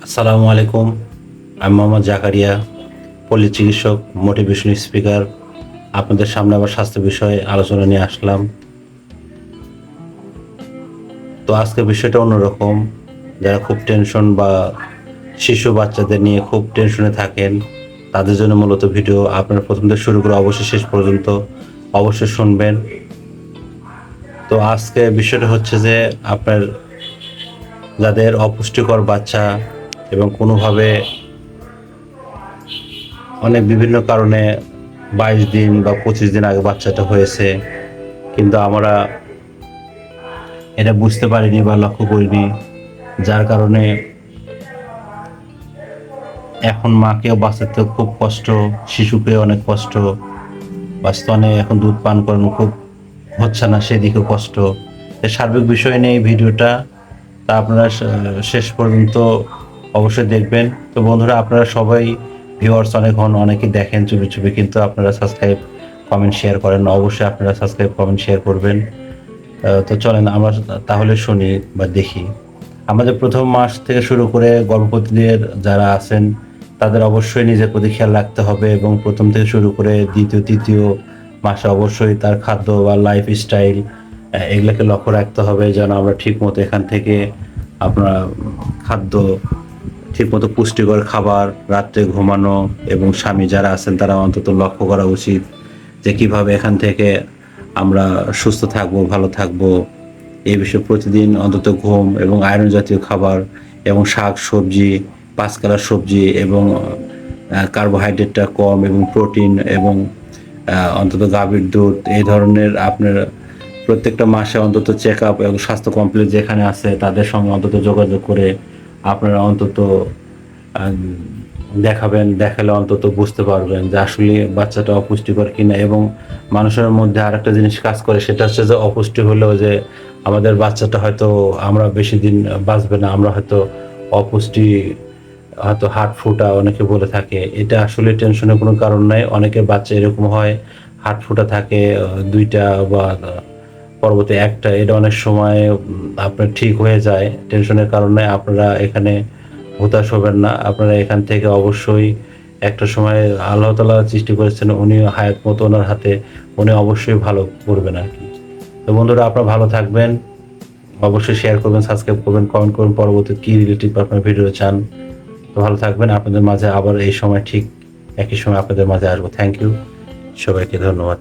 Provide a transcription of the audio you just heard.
আসসালামু আলাইকুম। আমি মোহাম্মদ জাকারিয়া, পল্লী চিকিৎসক, মোটিভেশন স্পিকার। আপনাদের সামনে আবার স্বাস্থ্য বিষয়ে আলোচনা নিয়ে আসলাম। তো আজকের বিষয়টা অন্যরকম। যারা খুব টেনশন বা শিশু বাচ্চাদের নিয়ে খুব টেনশনে থাকেন, তাদের জন্য মূলত ভিডিও। আপনারা প্রথম থেকে শুরু করে অবশ্যই শেষ পর্যন্ত অবশ্যই শুনবেন। তো আজকে বিষয়টা হচ্ছে যে আপনার যাদের অপুষ্টিকর বাচ্চা এবং কোনোভাবে অনেক বিভিন্ন কারণে 22 দিন বা 25 দিন আগে বাচ্চাটা হয়েছে, কিন্তু আমরা এটা বুঝতে পারিনি বা লক্ষ্য করিনি, যার কারণে এখন মাকেও বাঁচাতে খুব কষ্ট, শিশুকে অনেক কষ্ট, বা স্তনে এখন দুধ পান করানো খুব হচ্ছে না, সেদিকেও কষ্ট। এই সার্বিক বিষয় নিয়ে এই ভিডিওটা, তা আপনারা শেষ পর্যন্ত অবশ্যই দেখবেন। তো বন্ধুরা, আপনারা সবাই ভিউয়ার্স অনেক হন, অনেকেই দেখেন চুপি চুপি, কিন্তু আপনারা সাবস্ক্রাইব কমেন্ট শেয়ার করেন না। অবশ্যই আপনারা সাবস্ক্রাইব কমেন্ট শেয়ার করবেন। তো চলেন আমরা তাহলে শুনি বা দেখি। আমাদের প্রথম মাস থেকে শুরু করে গর্ভবতীদের যারা আছেন, তাদের অবশ্যই নিজের প্রতি খেয়াল রাখতে হবে, এবং প্রথম থেকে শুরু করে দ্বিতীয় তৃতীয় মাসে অবশ্যই তার খাদ্য বা লাইফস্টাইল এগুলোকে লক্ষ্য রাখতে হবে, যেন আমরা ঠিকমতো এখান থেকে আপনার খাদ্য, ঠিকমতো পুষ্টিকর খাবার, রাত্রে ঘুমানো, এবং স্বামী যারা আছেন তারা অন্তত লক্ষ্য করা উচিত যে কিভাবে এখান থেকে আমরা সুস্থ থাকবো, ভালো থাকবো। এই বিষয়ে প্রতিদিন অন্তত ঘুম এবং আয়রন জাতীয় খাবার এবং শাক সবজি, পাঁচ কালার সবজি, এবং কার্বোহাইড্রেটটা কম, এবং প্রোটিন, এবং অন্তত গাভীর দুধ, এই ধরনের আপনার প্রত্যেকটা মাসে অন্তত চেক আপ এবং স্বাস্থ্য কমপ্লেক্স যেখানে আছে তাদের সঙ্গে অন্তত যোগাযোগ করে আপনারা অন্তত দেখাবেন। দেখালে অন্তত বুঝতে পারবেন যে আসলে বাচ্চাটা অপুষ্টিকর কিনা। এবং মানুষের মধ্যে আরেকটা জিনিস কাজ করে, সেটা হচ্ছে যে অপুষ্টি হলেও যে আমাদের বাচ্চাটা হয়তো আমরা বেশি দিন বাঁচবে না, আমরা হয়তো অপুষ্টি, হয়তো হার্ট ফুটা অনেকে বলে থাকে। এটা আসলে টেনশনের কোনো কারণ নাই। অনেকের বাচ্চা এরকম হয়, হার্ট ফুটা থাকে দুইটা বা পরবর্তী একটা, এটা অনেক সময় আপনার ঠিক হয়ে যায়। টেনশনের কারণে আপনারা এখানে হতাশ হবেন না। আপনারা এখান থেকে অবশ্যই একটা সময় আল্লাহ তাআলা সৃষ্টি করেছেন, উনি হায়াত মতো ওনার হাতে, উনি অবশ্যই ভালো করবেন আর কি। তো বন্ধুরা, আপনারা ভালো থাকবেন, অবশ্যই শেয়ার করবেন, সাবস্ক্রাইব করবেন, কমেন্ট করবেন পরবর্তী কি রিলেটিভ আপনার ভিডিও চান। তো ভালো থাকবেন। আপনাদের মাঝে আবার এই সময় ঠিক একই সময় আপনাদের মাঝে আসবো। থ্যাংক ইউ, সবাইকে ধন্যবাদ।